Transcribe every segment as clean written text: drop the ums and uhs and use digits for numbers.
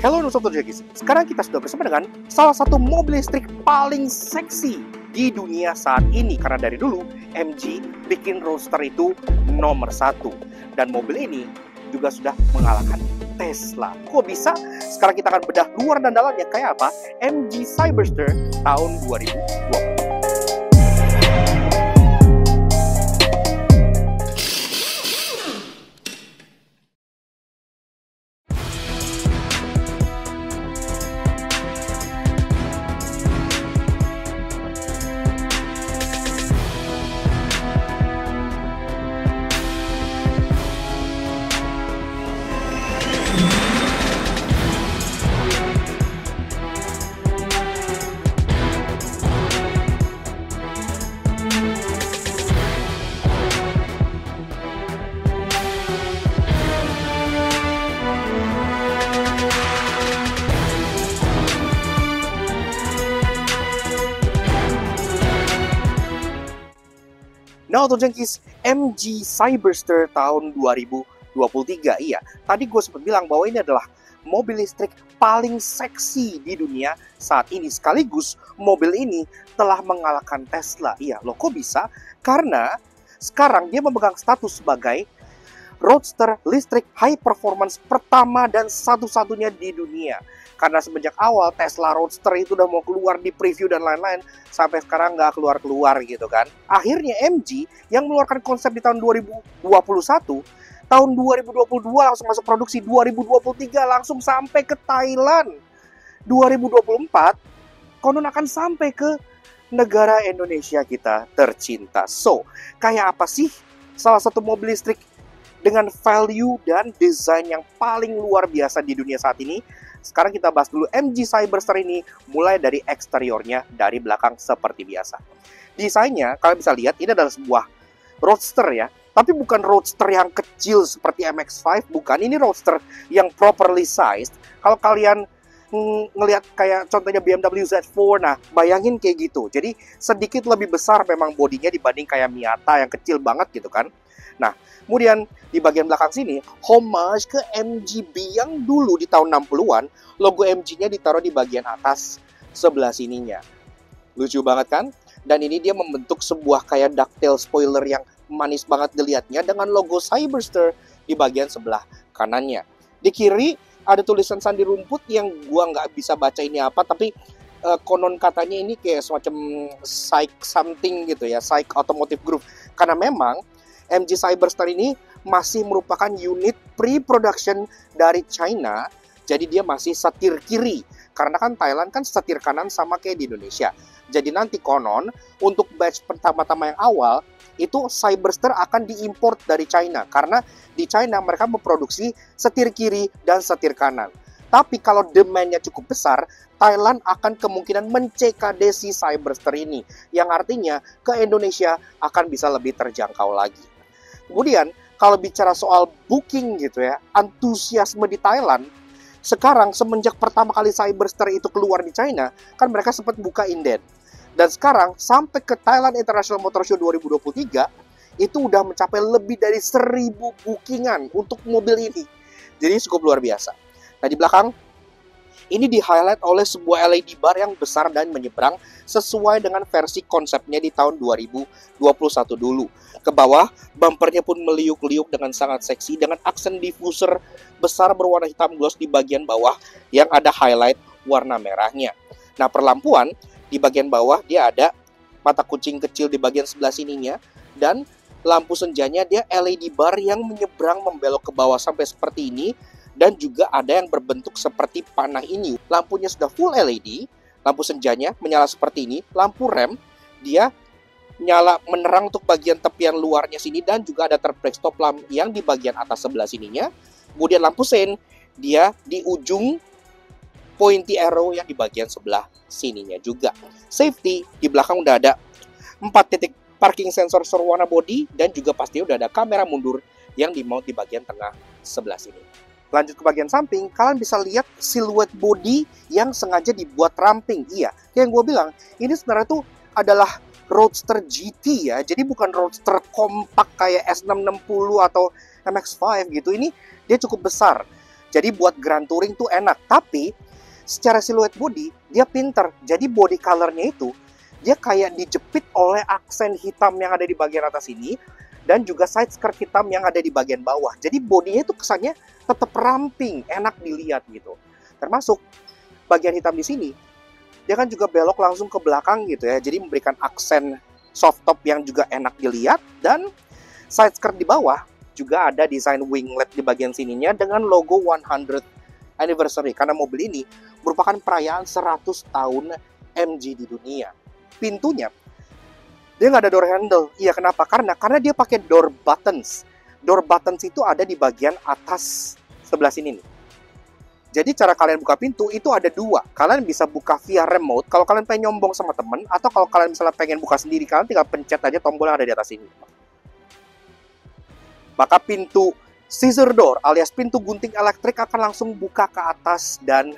Hello Nusoto Jagis, sekarang kita sudah bersama dengan salah satu mobil listrik paling seksi di dunia saat ini. Karena dari dulu MG bikin Roadster itu nomor 1. Dan mobil ini juga sudah mengalahkan Tesla. Kok bisa? Sekarang kita akan bedah luar dan dalamnya kayak apa MG Cyberster tahun 2020. Nah, untuk jengkis MG Cyberster tahun 2023. Iya, tadi gue sempat bilang bahwa ini adalah mobil listrik paling seksi di dunia saat ini. Sekaligus mobil ini telah mengalahkan Tesla. Iya, loh kok bisa? Karena sekarang dia memegang status sebagai roadster listrik high performance pertama dan satu-satunya di dunia. Karena semenjak awal Tesla Roadster itu udah mau keluar di preview dan lain-lain, sampai sekarang nggak keluar-keluar gitu kan. Akhirnya MG yang mengeluarkan konsep di tahun 2021, tahun 2022 langsung masuk produksi, 2023 langsung sampai ke Thailand. 2024 konon akan sampai ke negara Indonesia kita tercinta. So, kayak apa sih salah satu mobil listrik dengan value dan desain yang paling luar biasa di dunia saat ini? Sekarang kita bahas dulu MG Cyberster ini, mulai dari eksteriornya, dari belakang seperti biasa. Desainnya, kalian bisa lihat, ini adalah sebuah roadster ya. Tapi bukan roadster yang kecil seperti MX-5, bukan. Ini roadster yang properly sized. Kalau kalian ngelihat kayak contohnya BMW Z4, nah bayangin kayak gitu. Jadi sedikit lebih besar memang bodinya dibanding kayak Miata yang kecil banget gitu kan. Nah, kemudian di bagian belakang sini, homage ke MGB yang dulu di tahun 60-an, logo MG-nya ditaruh di bagian atas sebelah sininya. Lucu banget kan? Dan ini dia membentuk sebuah kayak ducktail spoiler yang manis banget dilihatnya dengan logo Cyberster di bagian sebelah kanannya. Di kiri ada tulisan sandi rumput yang gua nggak bisa baca ini apa, tapi konon katanya ini kayak semacam Psych something gitu ya, Psych Automotive Group. Karena memang MG Cyberster ini masih merupakan unit pre-production dari China, jadi dia masih setir kiri. Karena kan Thailand kan setir kanan sama kayak di Indonesia. Jadi nanti konon untuk batch pertama-tama yang awal, itu Cyberster akan diimport dari China. Karena di China mereka memproduksi setir kiri dan setir kanan. Tapi kalau demand-nya cukup besar, Thailand akan kemungkinan mencekade si Cyberster ini. Yang artinya ke Indonesia akan bisa lebih terjangkau lagi. Kemudian, kalau bicara soal booking gitu ya, antusiasme di Thailand, sekarang semenjak pertama kali Cyberster itu keluar di China, kan mereka sempat buka inden. Dan sekarang, sampai ke Thailand International Motor Show 2023, itu udah mencapai lebih dari 1.000 bookingan untuk mobil ini. Jadi cukup luar biasa. Nah, di belakang, ini di-highlight oleh sebuah LED bar yang besar dan menyeberang sesuai dengan versi konsepnya di tahun 2021 dulu. Ke bawah, bumpernya pun meliuk-liuk dengan sangat seksi dengan aksen diffuser besar berwarna hitam gloss di bagian bawah yang ada highlight warna merahnya. Nah, perlampuan di bagian bawah dia ada mata kucing kecil di bagian sebelah sininya, dan lampu senjanya dia LED bar yang menyeberang membelok ke bawah sampai seperti ini. Dan juga ada yang berbentuk seperti panah ini. Lampunya sudah full LED, lampu senjanya menyala seperti ini, lampu rem dia nyala menerang untuk bagian tepian luarnya sini, dan juga ada third brake stop lamp yang di bagian atas sebelah sininya. Kemudian lampu sein dia di ujung pointy arrow yang di bagian sebelah sininya juga. Safety di belakang udah ada 4 titik parking sensor warna body, dan juga pasti udah ada kamera mundur yang di-mount di bagian tengah sebelah sini. Lanjut ke bagian samping, kalian bisa lihat siluet body yang sengaja dibuat ramping. Iya, kayak yang gue bilang, ini sebenarnya tuh adalah Roadster GT ya. Jadi bukan Roadster kompak kayak S660 atau MX-5 gitu. Ini dia cukup besar. Jadi buat Grand Touring tuh enak. Tapi secara siluet body dia pinter. Jadi body colornya itu dia kayak dijepit oleh aksen hitam yang ada di bagian atas ini dan juga side skirt hitam yang ada di bagian bawah. Jadi bodinya itu kesannya tetap ramping, enak dilihat gitu. Termasuk bagian hitam di sini, dia kan juga belok langsung ke belakang gitu ya. Jadi memberikan aksen soft top yang juga enak dilihat. Dan side skirt di bawah juga ada desain winglet di bagian sininya dengan logo 100th anniversary. Karena mobil ini merupakan perayaan 100 tahun MG di dunia. Pintunya, dia nggak ada door handle. Iya, kenapa? Karena dia pakai door buttons. Door buttons itu ada di bagian atas sebelah sini nih. Jadi cara kalian buka pintu itu ada dua. Kalian bisa buka via remote kalau kalian pengen nyombong sama temen, atau kalau kalian misalnya pengen buka sendiri, kalian tinggal pencet aja tombol yang ada di atas ini. Maka pintu scissor door alias pintu gunting elektrik akan langsung buka ke atas dan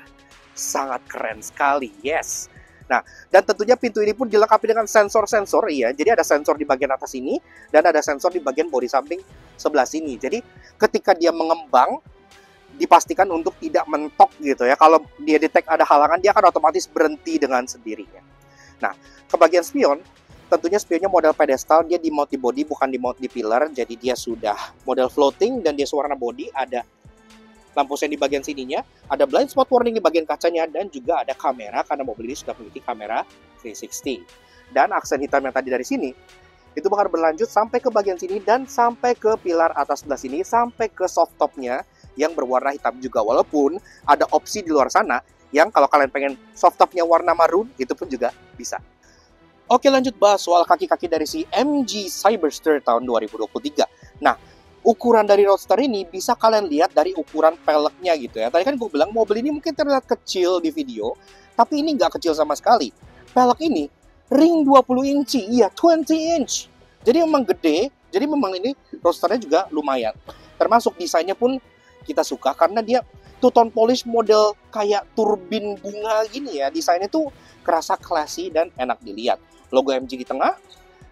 sangat keren sekali. Yes. Nah, dan tentunya pintu ini pun dilengkapi dengan sensor-sensor ya. Jadi ada sensor di bagian atas ini dan ada sensor di bagian bodi samping sebelah sini. Jadi ketika dia mengembang, dipastikan untuk tidak mentok gitu ya. Kalau dia detect ada halangan, dia akan otomatis berhenti dengan sendirinya. Nah, ke bagian spion, tentunya spionnya model pedestal, dia di mount di body bukan di mount di pillar. Jadi dia sudah model floating dan dia warna body, ada lampu sen di bagian sininya, ada blind spot warning di bagian kacanya, dan juga ada kamera karena mobil ini sudah memiliki kamera 360. Dan aksen hitam yang tadi dari sini itu bakal berlanjut sampai ke bagian sini dan sampai ke pilar atas sebelah sini, sampai ke soft topnya yang berwarna hitam juga. Walaupun ada opsi di luar sana yang kalau kalian pengen soft topnya warna maroon, itu pun juga bisa. Oke, lanjut bahas soal kaki-kaki dari si MG Cyberster tahun 2023. Nah, ukuran dari Roadster ini bisa kalian lihat dari ukuran peleknya gitu ya. Tadi kan gue bilang mobil ini mungkin terlihat kecil di video, tapi ini nggak kecil sama sekali. Pelek ini ring 20 inci, iya 20 inch. Jadi memang gede, jadi memang ini Roadsternya juga lumayan. Termasuk desainnya pun kita suka karena dia two-tone polish model kayak turbin bunga gini ya. Desainnya tuh kerasa classy dan enak dilihat. Logo MG di tengah,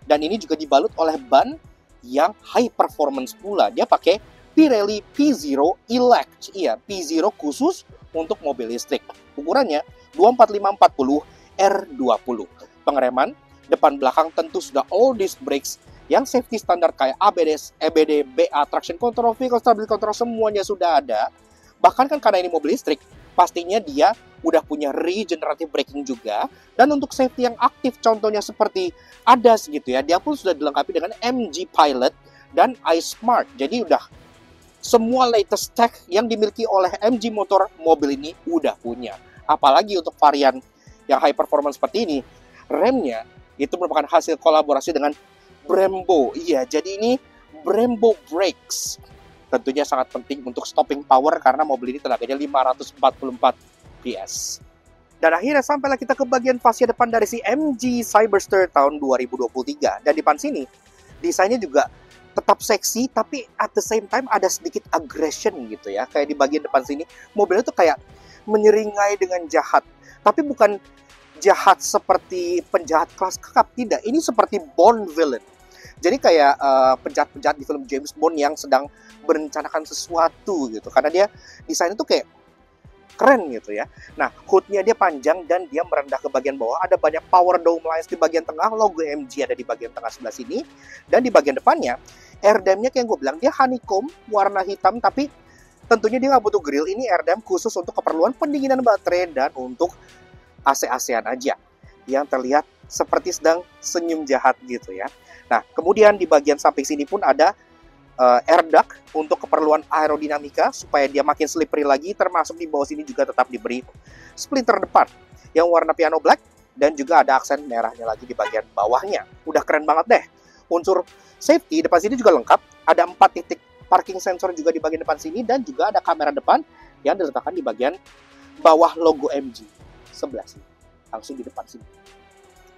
dan ini juga dibalut oleh ban yang high performance pula. Dia pakai Pirelli P0 Elect. Iya, P0 khusus untuk mobil listrik. Ukurannya 245/40 R20. Pengereman depan belakang tentu sudah all disc brakes yang safety standar kayak ABS, EBD, BA, traction control, vehicle stability control, semuanya sudah ada. Bahkan kan karena ini mobil listrik, pastinya dia udah punya regenerative braking juga. Dan untuk safety yang aktif, contohnya seperti ADAS gitu ya, dia pun sudah dilengkapi dengan MG Pilot dan iSmart. Jadi udah semua latest tech yang dimiliki oleh MG Motor, mobil ini udah punya. Apalagi untuk varian yang high performance seperti ini, remnya itu merupakan hasil kolaborasi dengan Brembo. Iya, jadi ini Brembo Brakes. Tentunya sangat penting untuk stopping power karena mobil ini tenaganya 544 PS. Dan akhirnya sampailah kita ke bagian fascia depan dari si MG Cyberster tahun 2023. Dan di depan sini, desainnya juga tetap seksi, tapi at the same time ada sedikit aggression gitu ya. Kayak di bagian depan sini, mobilnya tuh kayak menyeringai dengan jahat. Tapi bukan jahat seperti penjahat kelas kakap, tidak. Ini seperti Bond villain. Jadi kayak penjahat-penjahat di film James Bond yang sedang merencanakan sesuatu gitu. Karena dia desainnya tuh kayak keren gitu ya. Nah, hoodnya dia panjang dan dia merendah ke bagian bawah. Ada banyak power dome lines di bagian tengah. Logo MG ada di bagian tengah sebelah sini. Dan di bagian depannya, airdam-nya kayak gue bilang, dia honeycomb warna hitam. Tapi tentunya dia nggak butuh grill. Ini airdam khusus untuk keperluan pendinginan baterai dan untuk AC-AC-an aja. Yang terlihat seperti sedang senyum jahat gitu ya. Nah, kemudian di bagian samping sini pun ada air duct untuk keperluan aerodinamika supaya dia makin slippery lagi. Termasuk di bawah sini juga tetap diberi splinter depan yang warna piano black dan juga ada aksen merahnya lagi di bagian bawahnya. Udah keren banget deh. Unsur safety depan sini juga lengkap. Ada 4 titik parking sensor juga di bagian depan sini dan juga ada kamera depan yang diletakkan di bagian bawah logo MG sebelah sini, langsung di depan sini.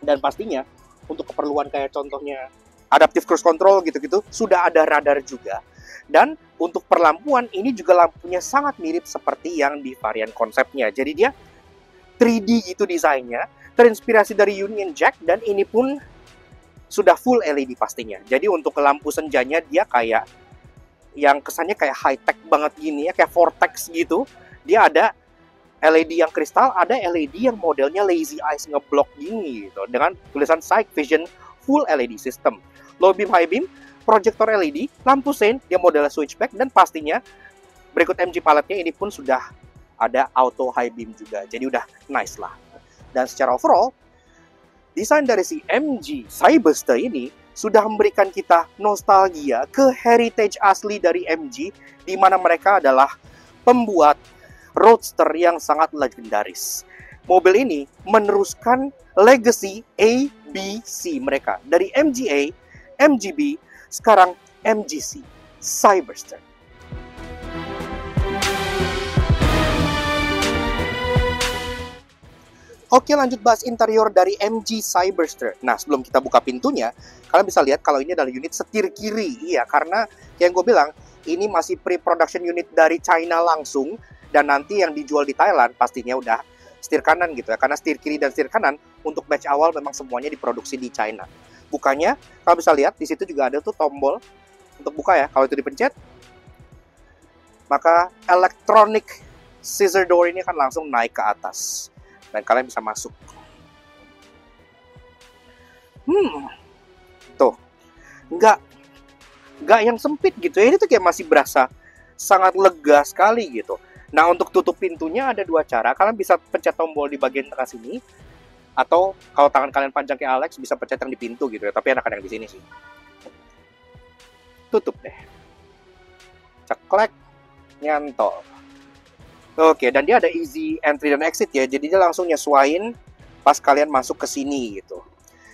Dan pastinya untuk keperluan kayak contohnya adaptive cruise control gitu-gitu sudah ada radar juga. Dan untuk perlampuan ini juga lampunya sangat mirip seperti yang di varian konsepnya. Jadi dia 3D gitu desainnya, terinspirasi dari Union Jack, dan ini pun sudah full LED pastinya. Jadi untuk lampu senjanya dia kayak yang kesannya kayak high tech banget gini ya, kayak vortex gitu. Dia ada LED yang kristal, ada LED yang modelnya lazy eyes ngeblok gini gitu dengan tulisan Sight Vision Full LED System. Low beam, high beam, projector LED, lampu sein, dia modelnya switchback, dan pastinya berikut MG paletnya ini pun sudah ada auto high beam juga. Jadi udah nice lah. Dan secara overall, desain dari si MG Cyberster ini sudah memberikan kita nostalgia ke heritage asli dari MG, di mana mereka adalah pembuat roadster yang sangat legendaris. Mobil ini meneruskan legacy ABC mereka dari MGA, MGB, sekarang MGC Cyberster. Oke, lanjut bahas interior dari MG Cyberster. Nah, sebelum kita buka pintunya, kalian bisa lihat kalau ini adalah unit setir kiri. Iya, karena yang gue bilang, ini masih pre-production unit dari China langsung, dan nanti yang dijual di Thailand pastinya udah setir kanan gitu ya. Karena setir kiri dan setir kanan untuk batch awal memang semuanya diproduksi di China. Bukanya, kalau bisa lihat, di situ juga ada tuh tombol untuk buka ya. Kalau itu dipencet, maka electronic scissor door ini akan langsung naik ke atas. Dan kalian bisa masuk. Tuh. Nggak yang sempit gitu ya. Ini tuh kayak masih berasa sangat lega sekali gitu. Nah, untuk tutup pintunya ada dua cara. Kalian bisa pencet tombol di bagian tengah sini. Atau kalau tangan kalian panjang kayak Alex, bisa pencet yang di pintu gitu ya. Tapi enakan yang di sini sih. Tutup deh. Ceklek. Nyantol. Oke, dan dia ada easy entry dan exit ya. Jadi dia langsung nyesuaiin pas kalian masuk ke sini gitu.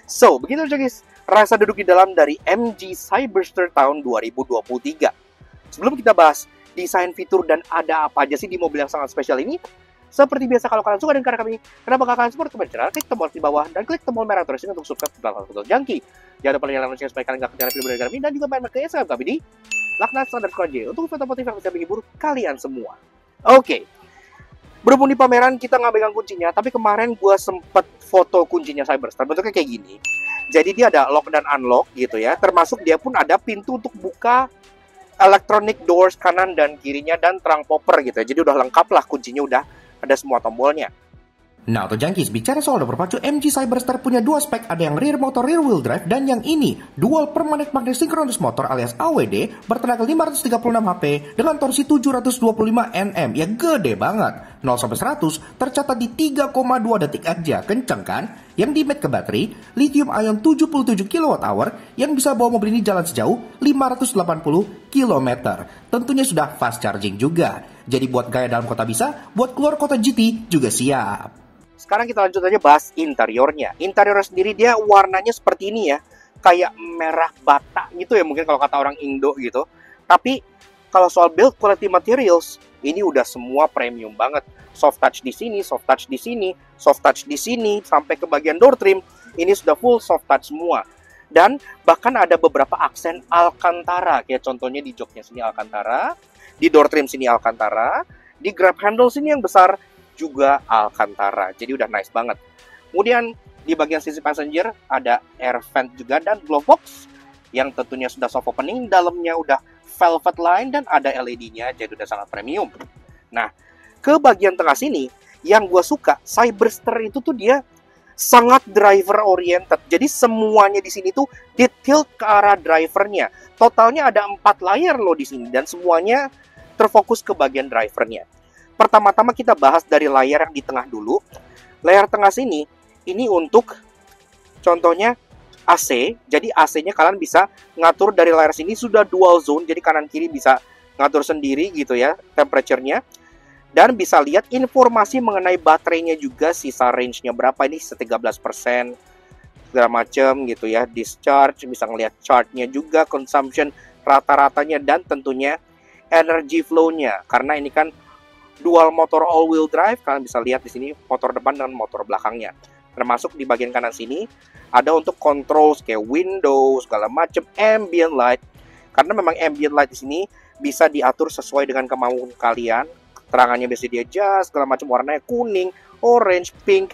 So, begitu aja guys. Rasa duduk di dalam dari MG Cyberster tahun 2023. Sebelum kita bahas desain, fitur, dan ada apa aja sih di mobil yang sangat spesial ini, seperti biasa kalau kalian suka dengan karya kami, kenapa kalian support kami channel, klik tombol di bawah dan klik tombol merah terus untuk subscribe ke belakang Foto Junkie. Jangan lupa nyalakan lonceng supaya kalian gak ketinggalan video dari kami, dan juga main ke Instagram kami di laknat_j untuk foto motif yang bisa menghibur kalian semua. Oke. Berhubung di pameran kita nggak pegang kuncinya, tapi kemarin gue sempet foto kuncinya Cyberster, bentuknya kayak gini. Jadi dia ada lock dan unlock gitu ya, termasuk dia pun ada pintu untuk buka electronic doors kanan dan kirinya, dan trunk popper gitu ya. Jadi udah lengkap lah, kuncinya udah ada semua tombolnya. Nah, Auto Junkies, bicara soal berpacu, MG Cyberster punya dua spek, ada yang rear motor rear wheel drive, dan yang ini dual permanent magnet synchronous motor alias AWD bertenaga 536 HP dengan torsi 725 Nm, ya gede banget. 0-100 tercatat di 3,2 detik aja, kenceng kan? Yang di-mate ke baterai lithium ion 77 kWh yang bisa bawa mobil ini jalan sejauh 580 km. Tentunya sudah fast charging juga. Jadi buat gaya dalam kota bisa, buat keluar kota GT juga siap. Sekarang kita lanjut aja bahas interiornya. Interiornya sendiri dia warnanya seperti ini ya. Kayak merah bata gitu ya, mungkin kalau kata orang Indo gitu. Tapi kalau soal build quality materials, ini udah semua premium banget. Soft touch di sini, soft touch di sini, soft touch di sini, sampai ke bagian door trim, ini sudah full soft touch semua. Dan bahkan ada beberapa aksen Alcantara, kayak contohnya di joknya sini Alcantara, di door trim sini Alcantara, di grab handle sini yang besar juga Alcantara. Jadi udah nice banget. Kemudian di bagian sisi passenger ada air vent juga dan glove box yang tentunya sudah soft opening, dalamnya udah velvet line dan ada LED-nya, jadi udah sangat premium. Nah, ke bagian tengah sini yang gue suka, Cyberster itu tuh dia sangat driver oriented. Jadi semuanya di sini tuh detail ke arah drivernya. Totalnya ada 4 layar loh di sini dan semuanya terfokus ke bagian drivernya. Pertama-tama kita bahas dari layar yang di tengah dulu. Layar tengah sini, ini untuk contohnya AC. Jadi AC-nya kalian bisa ngatur dari layar sini, sudah dual zone. Jadi kanan kiri bisa ngatur sendiri gitu ya, temperature-nya. Dan bisa lihat informasi mengenai baterainya juga, sisa range-nya berapa, ini 13%, segala macam gitu ya. Discharge, bisa ngelihat chart-nya juga, consumption rata-ratanya, dan tentunya energy flow-nya. Karena ini kan dual motor all wheel drive, kalian bisa lihat di sini motor depan dan motor belakangnya. Termasuk di bagian kanan sini ada untuk controls kayak window segala macam, ambient light. Karena memang ambient light di sini bisa diatur sesuai dengan kemauan kalian. Terangannya bisa dia adjust, segala macam, warnanya kuning, orange, pink,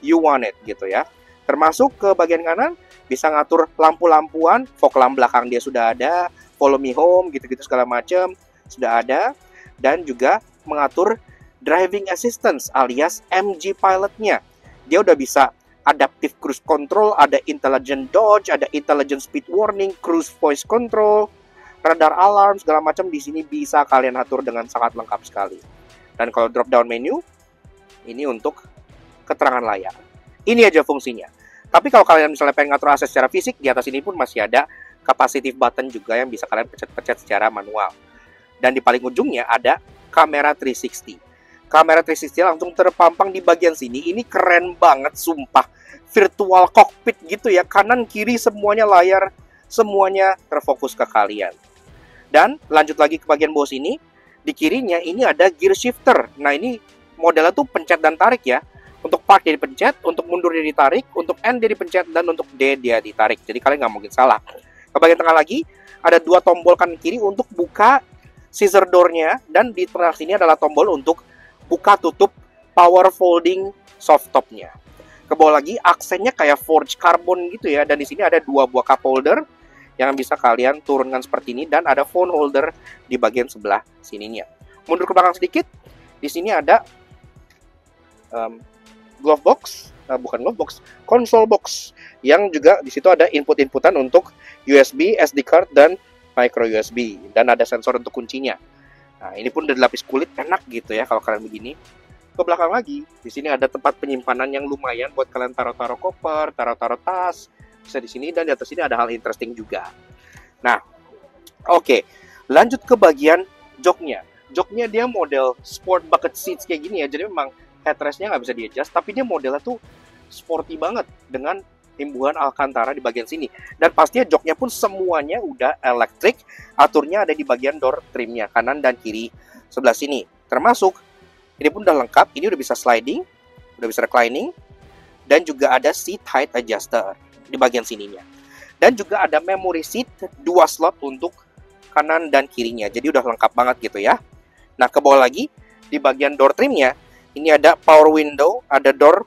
you want it gitu ya. Termasuk ke bagian kanan bisa ngatur lampu-lampuan, fog lamp belakang dia sudah ada, follow me home, gitu-gitu segala macam sudah ada. Dan juga mengatur driving assistance alias MG Pilot-nya. Dia udah bisa adaptive cruise control, ada intelligent dodge, ada intelligent speed warning, cruise voice control, radar alarm, segala macam di sini bisa kalian atur dengan sangat lengkap sekali. Dan kalau drop down menu, ini untuk keterangan layar. Ini aja fungsinya. Tapi kalau kalian misalnya pengen ngatur akses secara fisik, di atas ini pun masih ada capacitive button juga yang bisa kalian pencet-pencet secara manual. Dan di paling ujungnya ada kamera 360. Kamera 360 langsung terpampang di bagian sini. Ini keren banget, sumpah. Virtual cockpit gitu ya. Kanan kiri semuanya layar, semuanya terfokus ke kalian. Dan lanjut lagi ke bagian bawah sini. Di kirinya ini ada gear shifter. Nah ini modelnya tuh pencet dan tarik ya. Untuk park dia dipencet, untuk mundur dia ditarik, untuk N dia dipencet, dan untuk D dia ditarik. Jadi kalian nggak mungkin salah. Ke bagian tengah lagi, ada dua tombol kanan kiri untuk buka scissor door-nya, dan di tengah sini adalah tombol untuk buka tutup power folding softtop-nya. Ke bawah lagi, aksennya kayak forged carbon gitu ya, dan di sini ada dua buah cup holder yang bisa kalian turunkan seperti ini, dan ada phone holder di bagian sebelah sininya. Mundur ke belakang sedikit, di sini ada glove box, bukan glove box, console box, yang juga di situ ada input-inputan untuk USB, SD card, dan micro USB, dan ada sensor untuk kuncinya. Nah, ini pun udah dilapis kulit, enak gitu ya kalau kalian begini. Ke belakang lagi, di sini ada tempat penyimpanan yang lumayan buat kalian taruh-taruh koper, taruh-taruh tas, bisa di sini, dan di atas sini ada hal interesting juga. Nah, oke, lanjut ke bagian joknya. Joknya dia model sport bucket seats kayak gini ya, jadi memang headrestnya nggak bisa di-adjust, tapi dia modelnya tuh sporty banget dengan timbuhan Alcantara di bagian sini. Dan pastinya joknya pun semuanya udah elektrik, aturnya ada di bagian door trimnya, kanan dan kiri sebelah sini. Termasuk, ini pun udah lengkap, ini udah bisa sliding, udah bisa reclining, dan juga ada seat height adjuster di bagian sininya. Dan juga ada memory seat, 2 slot untuk kanan dan kirinya, jadi udah lengkap banget gitu ya. Nah, ke bawah lagi, di bagian door trimnya, ini ada power window, ada door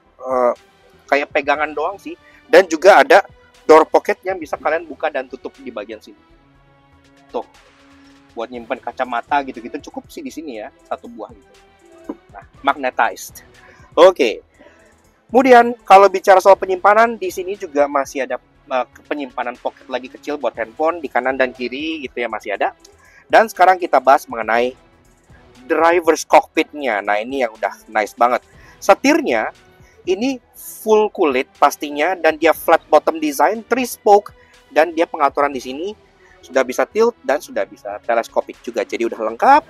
kayak pegangan doang sih, dan juga ada door pocket yang bisa kalian buka dan tutup di bagian sini. Tuh, buat nyimpen kacamata gitu-gitu cukup sih di sini ya, satu buah gitu. Nah, magnetized. Oke. Kemudian kalau bicara soal penyimpanan, di sini juga masih ada penyimpanan pocket lagi kecil buat handphone di kanan dan kiri gitu ya, masih ada. Dan sekarang kita bahas mengenai driver's cockpitnya. Nah, ini yang udah nice banget. Setirnya ini full kulit pastinya, dan dia flat bottom design, 3 spoke, dan dia pengaturan di sini sudah bisa tilt dan sudah bisa teleskopik juga. Jadi udah lengkap.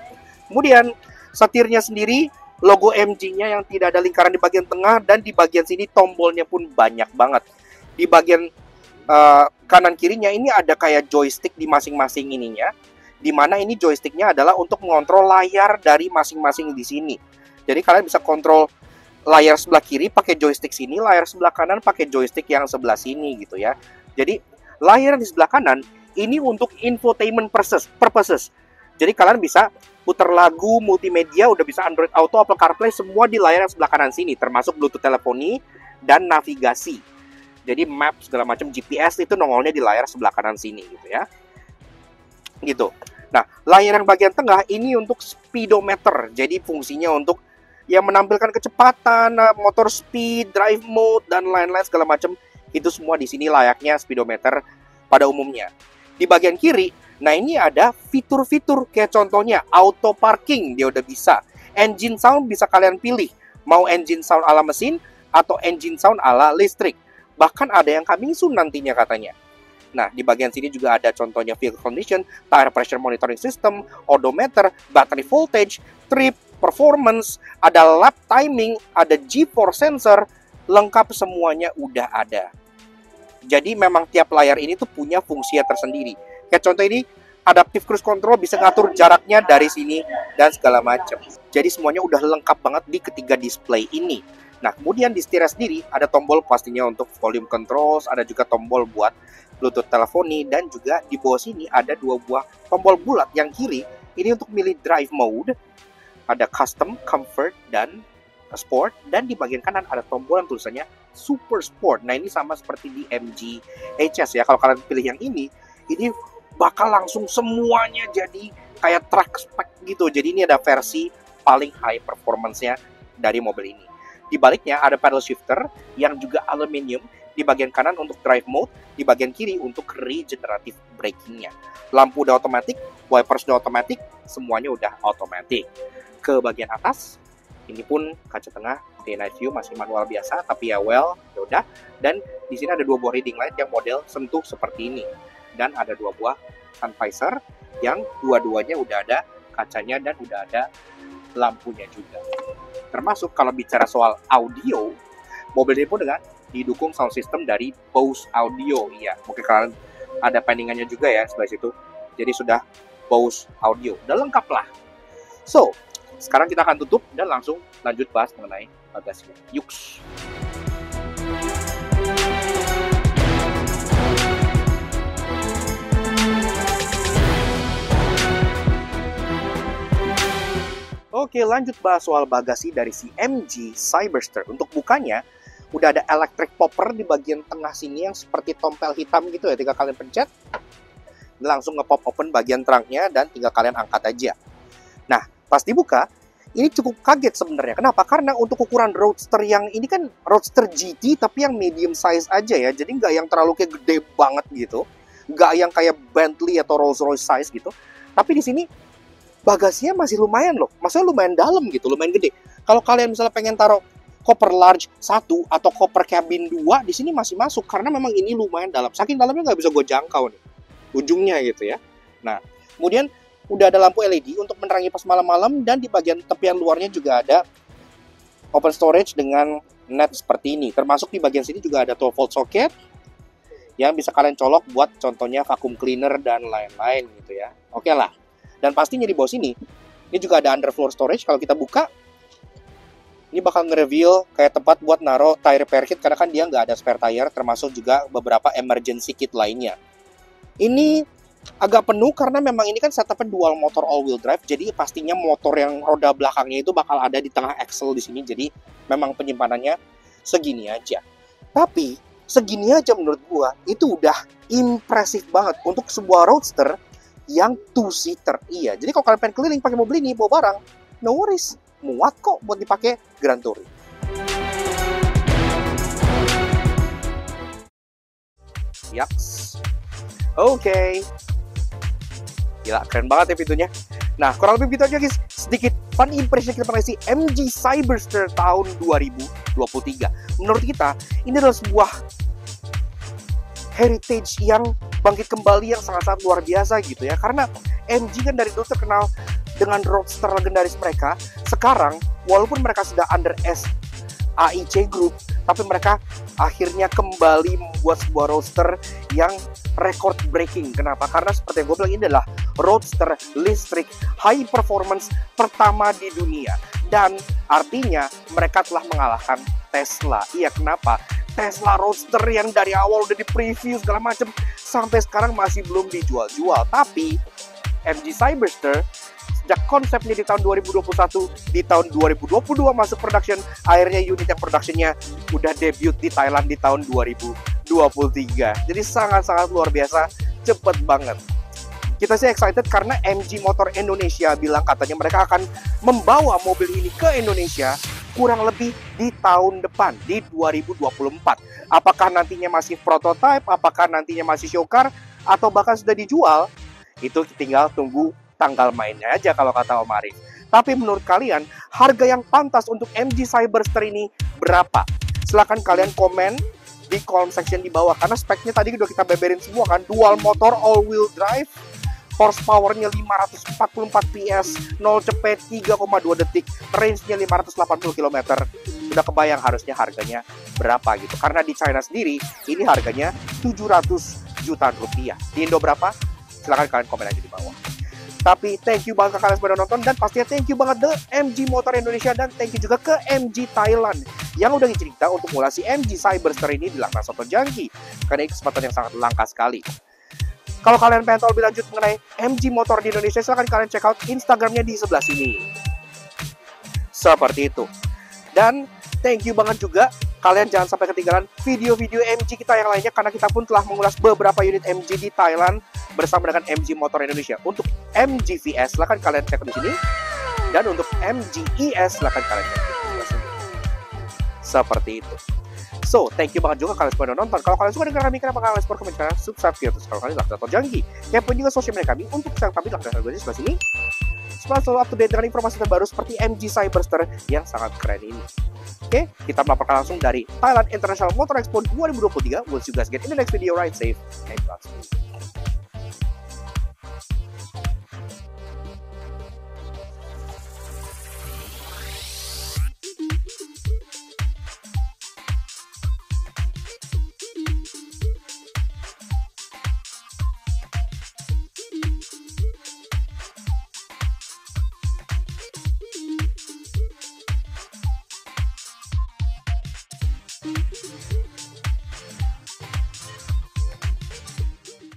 Kemudian setirnya sendiri logo MG-nya yang tidak ada lingkaran di bagian tengah, dan di bagian sini tombolnya pun banyak banget. Di bagian kanan kirinya ini ada kayak joystick di masing-masing ininya, di mana ini joysticknya adalah untuk mengontrol layar dari masing-masing di sini. Jadi kalian bisa kontrol layar sebelah kiri pakai joystick sini, layar sebelah kanan pakai joystick yang sebelah sini gitu ya. Jadi layar di sebelah kanan ini untuk infotainment purposes. Jadi kalian bisa putar lagu, multimedia, udah bisa Android Auto, Apple CarPlay, semua di layar yang sebelah kanan sini, termasuk Bluetooth teleponi dan navigasi. Jadi map segala macam, GPS itu nongolnya di layar sebelah kanan sini gitu ya. Gitu. Nah, layar yang bagian tengah ini untuk speedometer. Jadi fungsinya untuk yang menampilkan kecepatan, motor speed, drive mode, dan lain-lain segala macam. Itu semua di sini layaknya speedometer pada umumnya. Di bagian kiri, nah ini ada fitur-fitur kayak contohnya auto parking, dia udah bisa. Engine sound bisa kalian pilih, mau engine sound ala mesin atau engine sound ala listrik. Bahkan ada yang coming soon nantinya katanya. Nah, di bagian sini juga ada contohnya vehicle condition, tire pressure monitoring system, odometer, battery voltage, trip, performance, ada lap timing, ada G-force sensor, lengkap semuanya udah ada. Jadi memang tiap layar ini tuh punya fungsi tersendiri. Kayak contoh ini, adaptive cruise control bisa ngatur jaraknya dari sini dan segala macam. Jadi semuanya udah lengkap banget di ketiga display ini. Nah, kemudian di setirnya sendiri ada tombol pastinya untuk volume controls, ada juga tombol buat Bluetooth teleponi, dan juga di bawah sini ada 2 buah tombol bulat. Yang kiri ini untuk milih drive mode, ada custom, comfort, dan sport, dan di bagian kanan ada tombol yang tulisannya super sport. Nah, ini sama seperti di MG HS ya. Kalau kalian pilih yang ini bakal langsung semuanya jadi kayak track spec gitu. Jadi ini ada versi paling high performance-nya dari mobil ini. Di baliknya ada pedal shifter yang juga aluminium, di bagian kanan untuk drive mode, di bagian kiri untuk regenerative braking-nya. Lampu udah otomatis, wipers udah otomatis, semuanya udah otomatis. Ke bagian atas, ini pun kaca tengah day night view masih manual biasa, tapi ya udah. Dan di sini ada 2 buah reading light yang model sentuh seperti ini. Dan ada 2 buah sun visor yang dua-duanya udah ada kacanya dan udah ada lampunya juga. Termasuk kalau bicara soal audio, mobil ini pun dengan didukung sound system dari Bose Audio. Iya, mungkin kalian ada pendingannya juga ya sebelah situ. Jadi sudah Bose Audio, udah lengkap lah. So, sekarang kita akan tutup dan langsung lanjut bahas mengenai bagasinya. Yuks. Oke, lanjut bahas soal bagasi dari si MG Cyberster. Untuk bukanya, udah ada electric popper di bagian tengah sini yang seperti tompel hitam gitu ya. Tinggal kalian pencet, langsung nge-pop open bagian trunk-nya dan tinggal kalian angkat aja. Nah, pas dibuka, ini cukup kaget sebenarnya. Kenapa? Karena untuk ukuran Roadster yang ini kan Roadster GT tapi yang medium size aja ya. Jadi nggak yang terlalu kayak gede banget gitu. Nggak yang kayak Bentley atau Rolls-Royce size gitu. Tapi di sini bagasinya masih lumayan loh. Maksudnya lumayan dalam gitu, lumayan gede. Kalau kalian misalnya pengen taruh koper large 1 atau koper cabin 2, di sini masih masuk. Karena memang ini lumayan dalam. Saking dalamnya nggak bisa gue jangkau nih. Ujungnya gitu ya. Nah, kemudian udah ada lampu LED untuk menerangi pas malam-malam, dan di bagian tepian luarnya juga ada open storage dengan net seperti ini. Termasuk di bagian sini juga ada 12 volt socket yang bisa kalian colok buat contohnya vacuum cleaner dan lain-lain gitu ya. Oke lah. Dan pastinya di bawah sini, ini juga ada underfloor storage. Kalau kita buka, ini bakal nge-reveal kayak tempat buat naro tire repair kit, karena kan dia nggak ada spare tire, termasuk juga beberapa emergency kit lainnya. Ini agak penuh karena memang ini kan setupnya dual motor all wheel drive, jadi pastinya motor yang roda belakangnya itu bakal ada di tengah axle di sini, jadi memang penyimpanannya segini aja. Tapi segini aja menurut gua itu udah impresif banget untuk sebuah roadster yang 2-seater. Iya, jadi kalau kalian pengen keliling pakai mobil ini bawa barang, no worries, muat kok buat dipakai Grand Touring. Yaks. Oke. Gila, keren banget ya pintunya. Nah, kurang lebih gitu aja guys. Sedikit fun impression kita mengenai si MG Cyberster tahun 2023. Menurut kita, ini adalah sebuah heritage yang bangkit kembali yang sangat-sangat luar biasa gitu ya. Karena MG kan dari dulu terkenal dengan roadster legendaris mereka. Sekarang, walaupun mereka sudah under SAIC Group, tapi mereka akhirnya kembali membuat sebuah roadster yang record breaking. Kenapa? Karena seperti yang gue bilang, ini adalah roadster listrik high performance pertama di dunia. Dan artinya mereka telah mengalahkan Tesla. Iya, kenapa? Tesla Roadster yang dari awal udah di preview segala macam sampai sekarang masih belum dijual-jual. Tapi MG Cyberster sejak konsepnya di tahun 2021, di tahun 2022 masuk production, akhirnya unit yang productionnya udah debut di Thailand di tahun 2023. Jadi sangat-sangat luar biasa, cepet banget. Kita sih excited karena MG Motor Indonesia bilang katanya mereka akan membawa mobil ini ke Indonesia kurang lebih di tahun depan, di 2024. Apakah nantinya masih prototype, apakah nantinya masih showcar, atau bahkan sudah dijual, itu tinggal tunggu tanggal mainnya aja kalau kata Om Arif. Tapi menurut kalian, harga yang pantas untuk MG Cyberster ini berapa? Silahkan kalian komen di kolom section di bawah, karena speknya tadi udah kita beberin semua kan. Dual motor all wheel drive, horsepower-nya 544 PS, 0 cepet 3,2 detik, range-nya 580 km. Udah kebayang harusnya harganya berapa gitu. Karena di China sendiri, ini harganya 700 jutaan rupiah. Di Indo berapa? Silahkan kalian komen aja di bawah. Tapi thank you banget ke kalian sudah nonton, dan pastinya thank you banget ke MG Motor Indonesia, dan thank you juga ke MG Thailand yang udah cerita untuk mulai si MG Cyberster ini di Lakna Soto Jangki. Karena ini kesempatan yang sangat langka sekali. Kalau kalian pengen tahu lebih lanjut mengenai MG Motor di Indonesia, silahkan kalian check out Instagramnya di sebelah sini. Seperti itu. Dan thank you banget juga kalian jangan sampai ketinggalan video-video MG kita yang lainnya, karena kita pun telah mengulas beberapa unit MG di Thailand bersama dengan MG Motor Indonesia. Untuk MG VS silahkan kalian cek di sini, dan untuk MG ES silahkan kalian cek di sini. Seperti itu. So, thank you banget juga kalian semua udah nonton. Kalau kalian suka dengan kami, kenapa kalian support, komen, kalian subscribe, terus kalau kalian like Jangki. Kepoin juga sosial media kami untuk share kami like gue di sebelah sini. Supaya selalu up to date dengan informasi terbaru seperti MG Cyberster yang sangat keren ini. Oke, kita melaporkan langsung dari Thailand International Motor Expo 2023. We'll see you guys again in the next video. Ride safe and Godspeed.